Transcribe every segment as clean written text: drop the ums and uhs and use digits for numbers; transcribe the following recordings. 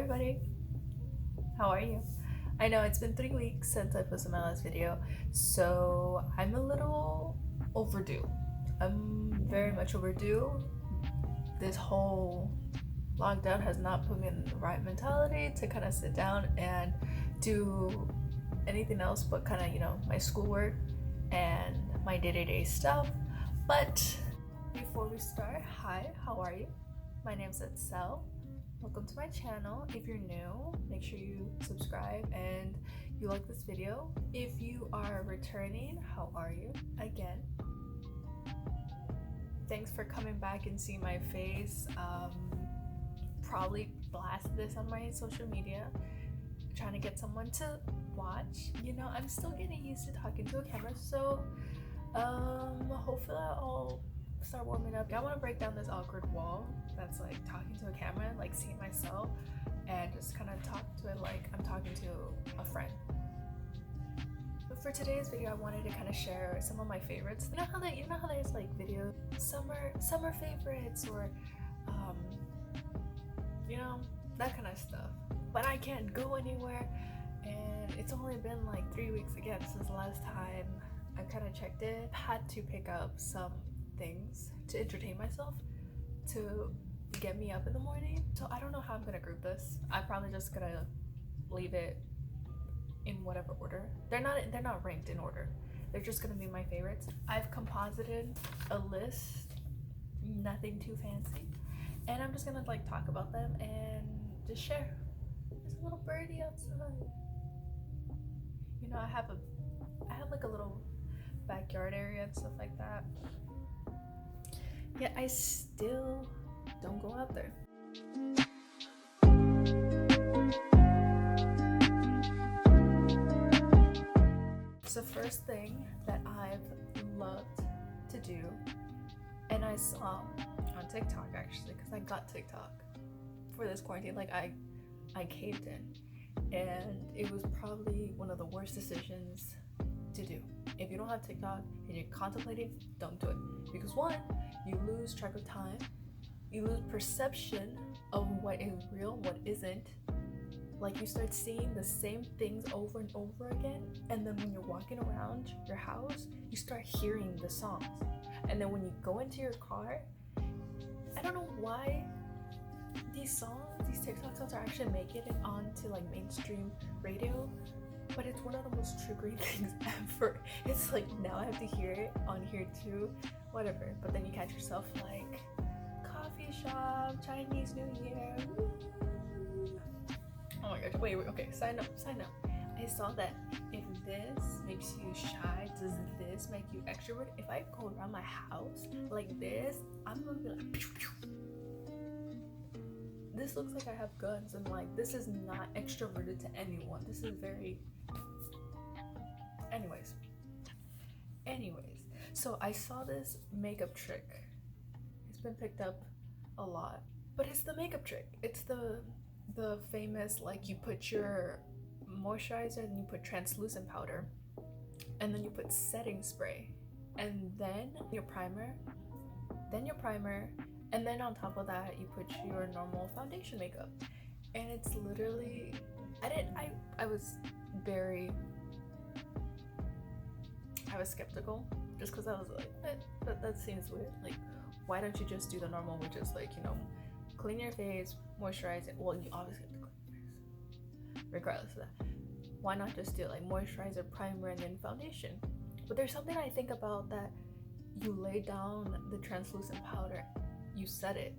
everybody, how are you? I know it's been 3 weeks since I posted my last video, so I'm a little overdue. I'm very much overdue. This whole lockdown has not put me in the right mentality to kind of sit down and do anything else but kind of, my schoolwork and my day-to-day stuff. But before we start, hi, how are you? My name's Itzell. Welcome to my channel. If you're new, make sure you subscribe and you like this video. If you are returning, how are you? Again, thanks for coming back and seeing my face. Probably blast this on my social media, trying to get someone to watch. I'm still getting used to talking to a camera, so hopefully I'll start warming up. I want to break down this awkward wall that's like talking to a camera, like seeing myself, and just kind of talk to it like I'm talking to a friend. But for today's video, I wanted to kind of share some of my favorites. You know how there's like video summer favorites, or that kind of stuff. But I can't go anywhere, and it's only been like 3 weeks again since the last time I kind of checked it. Had to pick up some things to entertain myself, to get me up in the morning. So I don't know how I'm gonna group this. I'm probably just gonna leave it in whatever order. They're not ranked in order. They're just gonna be my favorites. I've composited a list, nothing too fancy, and I'm just gonna like talk about them and just share. There's a little birdie outside. I have like a little backyard area and stuff like that. Yet I still don't go out there. So first thing that I've loved to do, and I saw on TikTok actually, because I got TikTok for this quarantine. Like I caved in, and it was probably one of the worst decisions to do. If you don't have TikTok and you're contemplating, don't do it. Because one, you lose track of time, you lose perception of what is real, what isn't. Like you start seeing the same things over and over again, and then when you're walking around your house, you start hearing the songs. And then when you go into your car, I don't know why these TikTok songs are actually making it onto like mainstream radio, but it's one of the most triggering things ever. It's like, now I have to hear it on here too, whatever. But then you catch yourself like, coffee shop, Chinese New Year, woo. Oh my gosh, wait, okay, sign up. I saw that if this makes you shy, does this make you extrovert? If I go around my house like this, I'm gonna be like, pew, pew. This looks like I have guns, and like, this is not extroverted to anyone. This is very... Anyways, so I saw this makeup trick. It's been picked up a lot, but it's the makeup trick. It's the famous, like, you put your moisturizer, and you put translucent powder, and then you put setting spray, and then your primer, and then on top of that you put your normal foundation makeup. And it's literally, I was skeptical, just because I was like, that seems weird. Like, why don't you just do the normal, which is like, clean your face, moisturize it. Well, you obviously have to clean your face regardless of that. Why not just do like moisturizer, primer, and then foundation? But there's something I think about, that you lay down the translucent powder, you set it.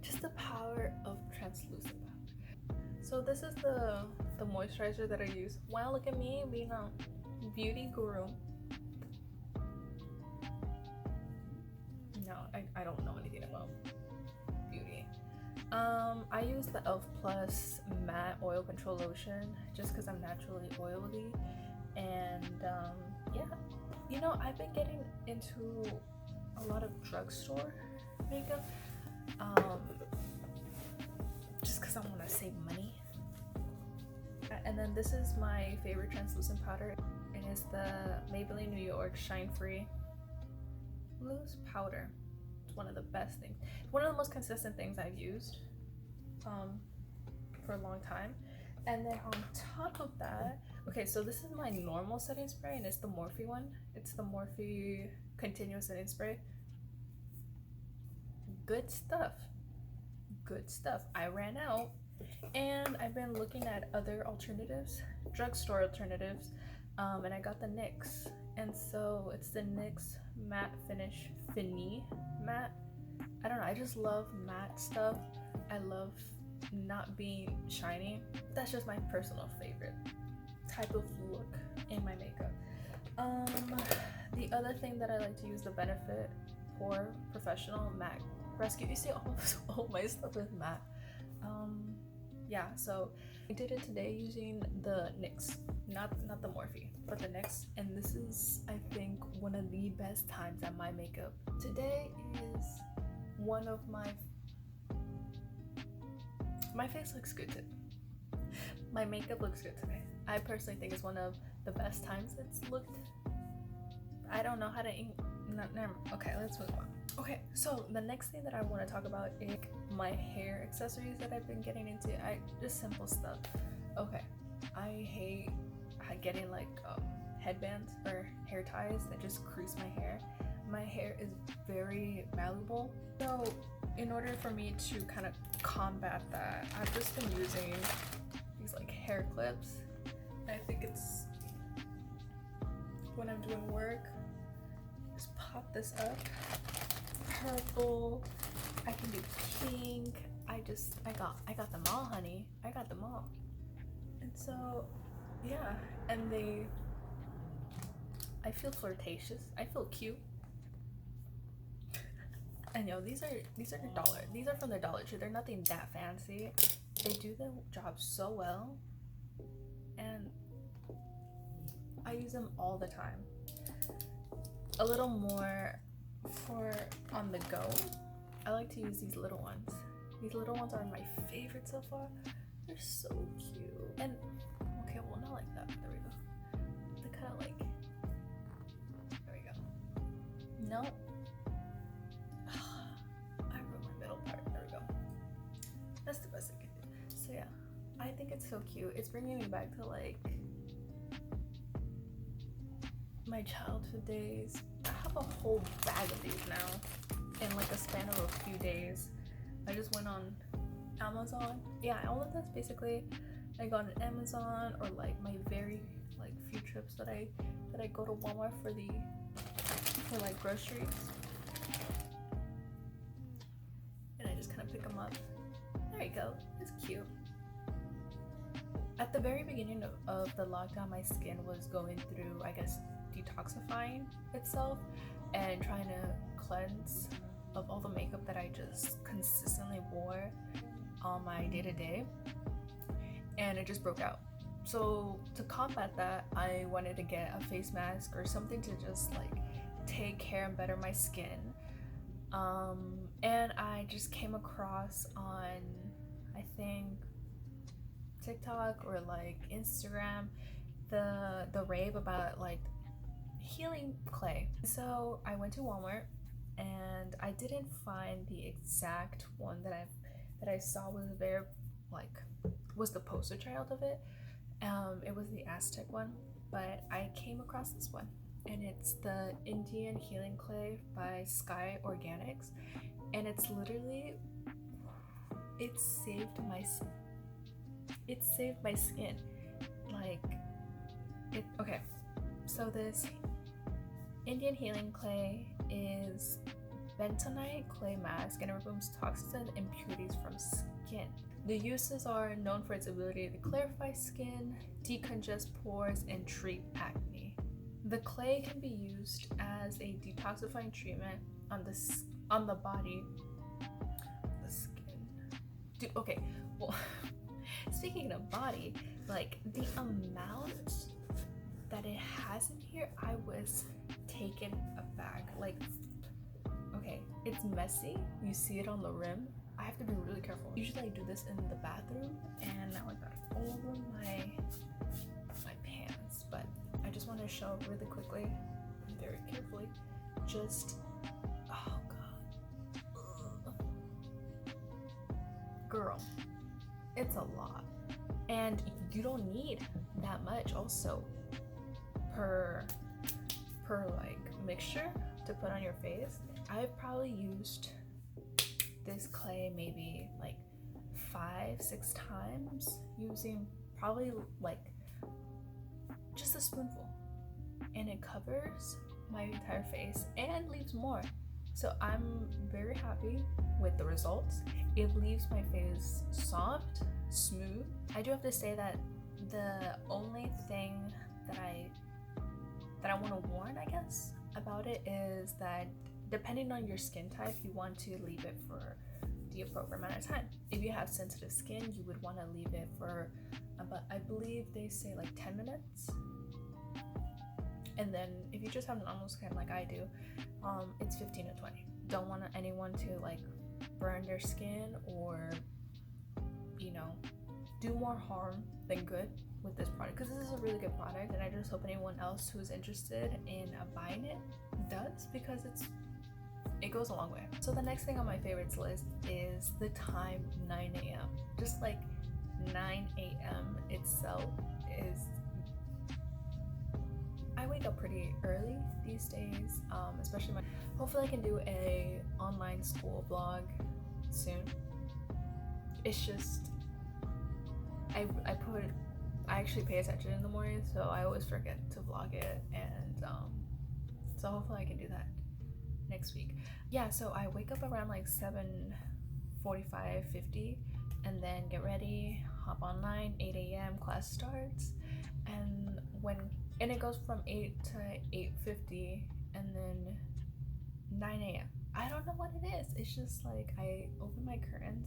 Just the power of translucent powder. So this is the moisturizer that I use. Wow, look at me being a beauty guru. No, I don't know anything about beauty. I use the e.l.f. Plus matte oil control lotion just because I'm naturally oily, and yeah, I've been getting into a lot of drugstore makeup, just because I want to save money. And then this is my favorite translucent powder, and it's the Maybelline New York Shine Free Loose Powder. It's one of the best things. One of the most consistent things I've used. for a long time. And then on top of that, okay, so this is my normal setting spray, and it's the Morphe one. It's the Morphe continuous setting spray. Good stuff. Good stuff. I ran out, and I've been looking at other alternatives, drugstore alternatives, and I got the NYX. And so it's the NYX matte finish matte. I don't know, I just love matte stuff. I love not being shiny. That's just my personal favorite type of look in my makeup. The other thing that I like to use, the Benefit Pore Professional Matte Rescue. You see all my stuff is matte. Yeah, so I did it today using the NYX, not the Morphe, but the NYX, and this is, I think, one of the best times at my makeup. Today is one of my face looks good today. My makeup looks good today. I personally think it's one of the best times it's looked. I don't know how to okay, let's move on. Okay, so the next thing that I want to talk about is my hair accessories that I've been getting into. Just simple stuff. Okay, I hate getting like headbands or hair ties that just crease my hair. My hair is very malleable, so in order for me to kind of combat that, I've just been using these like hair clips. I think it's when I'm doing work, just pop this up. Purple, I can do pink. I got them all, honey. I got them all. And so yeah, and I feel flirtatious. I feel cute. And these are $1. These are from the Dollar Tree. They're nothing that fancy. They do the job so well, and I use them all the time. A little more for on the go, I like to use these little ones. These little ones are my favorite so far. They're so cute. And okay, well, not like that. There we go. They're kind of like, there we go. No. I ruined my middle part. There we go. That's the best I can do. So yeah, I think it's so cute. It's bringing me back to like my childhood days. I have a whole bag of these now in like a span of a few days. I just went on Amazon. Yeah, all of this basically I got on Amazon, or like my very like few trips that I go to Walmart for like groceries, and I just kind of pick them up. There you go. It's cute. At the very beginning of the lockdown, my skin was going through, I guess, detoxifying itself and trying to cleanse of all the makeup that I just consistently wore on my day-to-day, and it just broke out. So to combat that, I wanted to get a face mask or something to just like take care and better my skin, and I just came across on, I think, TikTok or like Instagram the rave about like healing clay. So I went to Walmart, and I didn't find the exact one that I saw was very was the poster child of it. It was the Aztec one, but I came across this one, and it's the Indian Healing Clay by Sky Organics, and it's literally, it saved my skin. Okay, so this Indian Healing Clay is bentonite clay mask, and it removes toxins and impurities from skin. The uses are known for its ability to clarify skin, decongest pores, and treat acne. The clay can be used as a detoxifying treatment on the body. The skin. Okay, well, speaking of body, like the amount that it has in here, I was taken aback. Like, okay, it's messy. You see it on the rim. I have to be really careful. Usually I do this in the bathroom, and now I got it all over my pants. But I just want to show really quickly and very carefully. Just, oh god, girl, it's a lot. And you don't need that much also per like mixture to put on your face. I've probably used this clay maybe like 5-6 times, using probably like just a spoonful, and it covers my entire face and leaves more. So I'm very happy with the results. It leaves my face soft, smooth. I do have to say that the only thing that I want to warn, I guess, about it is that depending on your skin type, you want to leave it for the appropriate amount of time. If you have sensitive skin, you would want to leave it for about, I believe they say like 10 minutes. And then if you just have normal skin like I do, it's 15 to 20. Don't want anyone to like burn their skin or, you know, do more harm than good with this product, because this is a really good product, and I just hope anyone else who's interested in buying it does, because it goes a long way. So the next thing on my favorites list is the time, 9 a.m. Just like 9 a.m. itself is, I wake up pretty early these days, especially hopefully I can do a online school vlog soon. It's just, I actually pay attention in the morning, so I always forget to vlog it, and so hopefully I can do that next week. Yeah, so I wake up around like 7:45, 50, and then get ready, hop online, 8 a.m. class starts, and it goes from 8 to 8:50, and then 9 a.m. I don't know what it is. It's just like I open my curtains,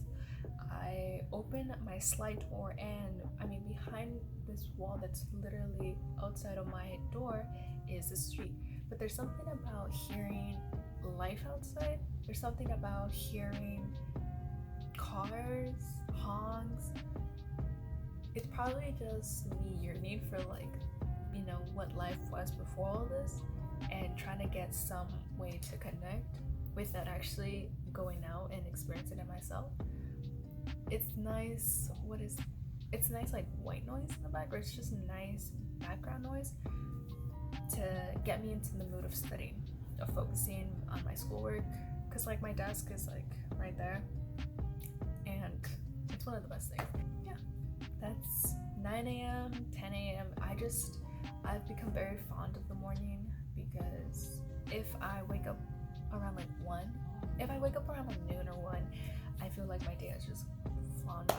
I open my slide door, and I mean, behind this wall that's literally outside of my door is the street. But there's something about hearing life outside. There's something about hearing cars, honks. It's probably just me yearning for, like, you know, what life was before all this, and trying to get some way to connect without actually going out and experiencing it myself. It's nice. It's nice, like, white noise in the back, or it's just nice background noise to get me into the mood of studying, of focusing on my schoolwork, because like my desk is like right there, and it's one of the best things. Yeah, that's 9 a.m. 10 a.m. I've become very fond of the morning, because if I wake up around like 1, if I wake up around like noon or 1, I feel like my day has just flown by.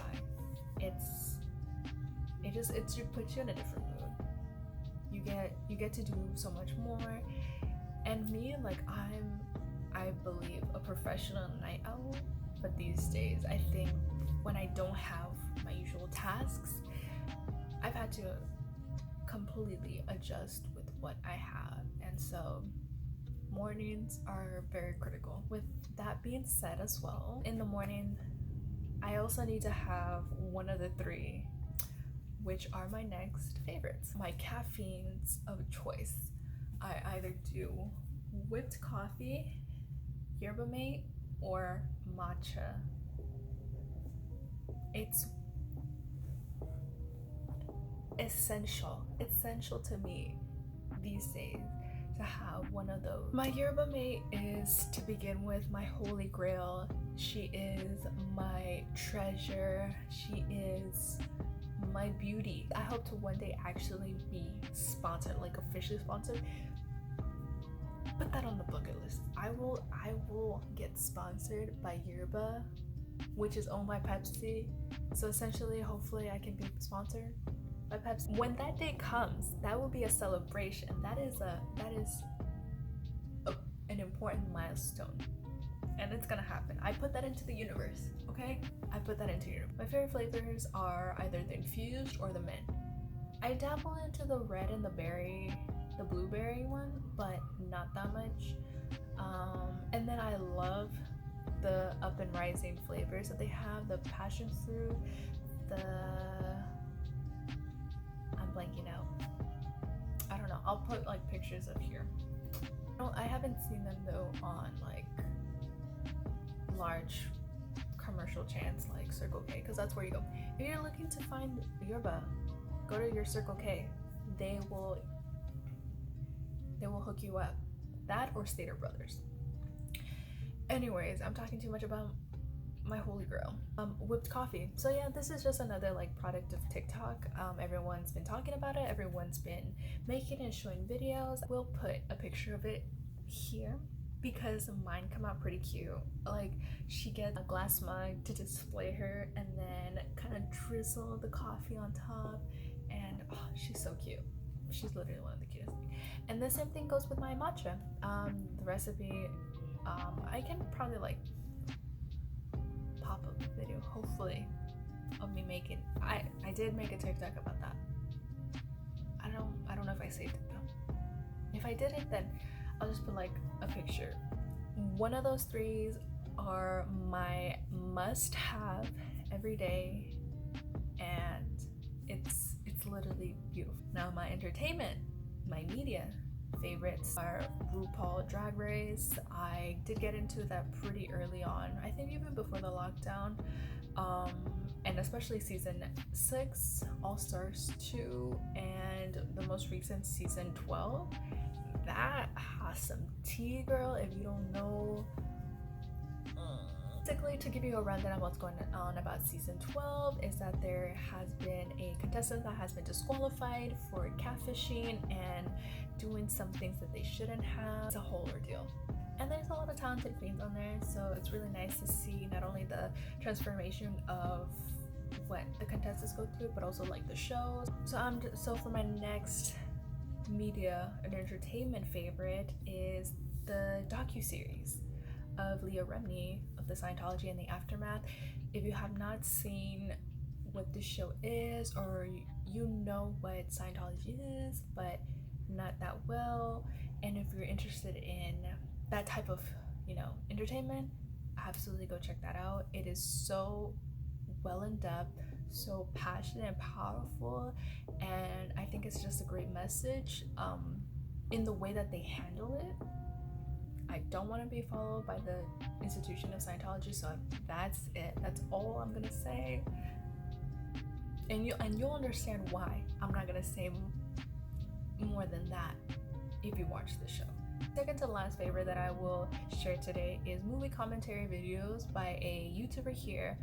It puts you in a different mood. You get to do so much more. And me, like, I believe a professional night owl, but these days I think when I don't have my usual tasks, I've had to completely adjust with what I have, and so mornings are very critical. With that being said as well, in the morning I also need to have one of the 3, which are my next favorites. My caffeines of choice. I either do whipped coffee, yerba mate, or matcha. It's essential to me these days to have one of those. My yerba mate is, to begin with, my holy grail. She is my treasure. She is my beauty. I hope to one day actually be sponsored, like officially sponsored. Put that on the bucket list. I will get sponsored by Yerba, which is owned by Pepsi. So essentially, hopefully I can be sponsored by Pepsi. When that day comes, that will be a celebration. That is an important milestone, and it's gonna happen. I put that into the universe, okay? I put that into the universe. My favorite flavors are either the infused or the mint. I dabble into the red and the blueberry one, but not that much. And then I love the up and rising flavors that they have, the passion fruit, I'm blanking out. I don't know. I'll put like pictures of here. I haven't seen them though on like large commercial chance like Circle K, because that's where you go. If you're looking to find yerba, go to your Circle K. They will hook you up. That or Stater Brothers. Anyways, I'm talking too much about my holy grail, whipped coffee. So yeah, this is just another like product of TikTok. Everyone's been talking about it, everyone's been making and showing videos. We'll put a picture of it here because mine come out pretty cute. Like, she gets a glass mug to display her and then kind of drizzle the coffee on top, and oh, she's so cute. She's literally one of the cutest. And the same thing goes with my matcha. The recipe, I can probably like pop up a video, hopefully, of me making. I did make a TikTok about that. I don't know if I saved it though. If I didn't, then I'll just put like a picture. One of those threes are my must-have every day, and it's literally beautiful. Now my entertainment, my media favorites are RuPaul Drag Race. I did get into that pretty early on, I think even before the lockdown, and especially season 6, All Stars 2, and the most recent season 12. That has some tea, girl, if you don't know. Basically, to give you a rundown of what's going on about season 12 is that there has been a contestant that has been disqualified for catfishing and doing some things that they shouldn't have. It's a whole ordeal. And there's a lot of talented queens on there, so it's really nice to see not only the transformation of what the contestants go through, but also like the shows. So for my next media and entertainment favorite is the docu-series of Leah Remini of the Scientology and the Aftermath. If you have not seen what this show is, or you know what Scientology is but not that well, and if you're interested in that type of, you know, entertainment, absolutely go check that out. It is so well in depth, so passionate and powerful, and I think it's just a great message in the way that they handle it. I don't want to be followed by the institution of Scientology, so that's it. That's all I'm gonna say, and you'll understand why I'm not gonna say more than that if you watch the show. Second to last favorite that I will share today is movie commentary videos by a YouTuber here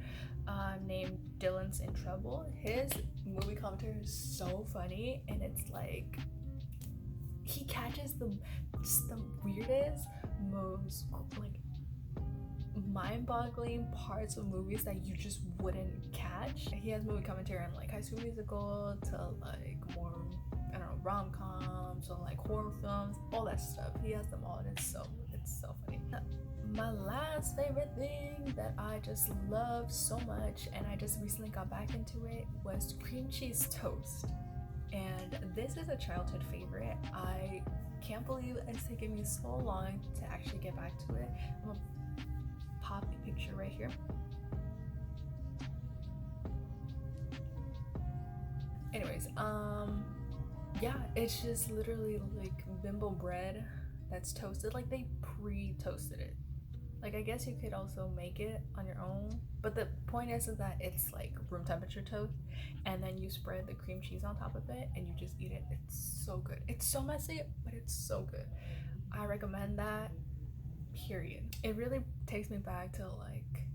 named Dylan's in Trouble. His movie commentary is so funny, and it's like he catches the weirdest, most like mind-boggling parts of movies that you just wouldn't catch. He has movie commentary on like High School Musical to like more, I don't know, rom-coms or like horror films, all that stuff. He has them all, and it's so funny. My last favorite thing that I just love so much, and I just recently got back into it, was cream cheese toast. And this is a childhood favorite. I can't believe it's taken me so long to actually get back to it. I'm gonna pop a picture right here. Anyways, yeah, it's just literally like bimbo bread that's toasted. Like, they pre-toasted it. Like, I guess you could also make it on your own, but the point is that it's like room temperature toast, and then you spread the cream cheese on top of it and you just eat it. It's so good. It's so messy, but it's so good. I recommend that, period. It really takes me back to like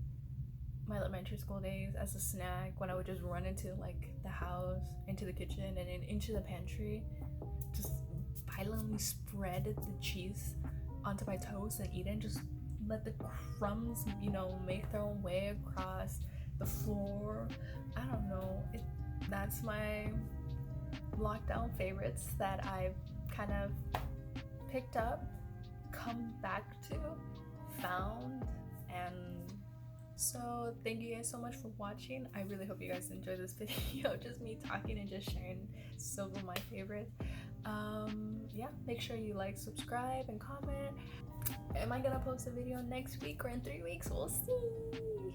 my elementary school days as a snack, when I would just run into like the house, into the kitchen, and then into the pantry, just violently spread the cheese onto my toast and eat it, and just let the crumbs, you know, make their own way across the floor. I don't know, that's my lockdown favorites that I've kind of picked up, come back to, found. And so thank you guys so much for watching. I really hope you guys enjoyed this video, just me talking and just sharing some of my favorites. Yeah, make sure you like, subscribe, and comment. Am I gonna post a video next week or in 3 weeks? We'll see.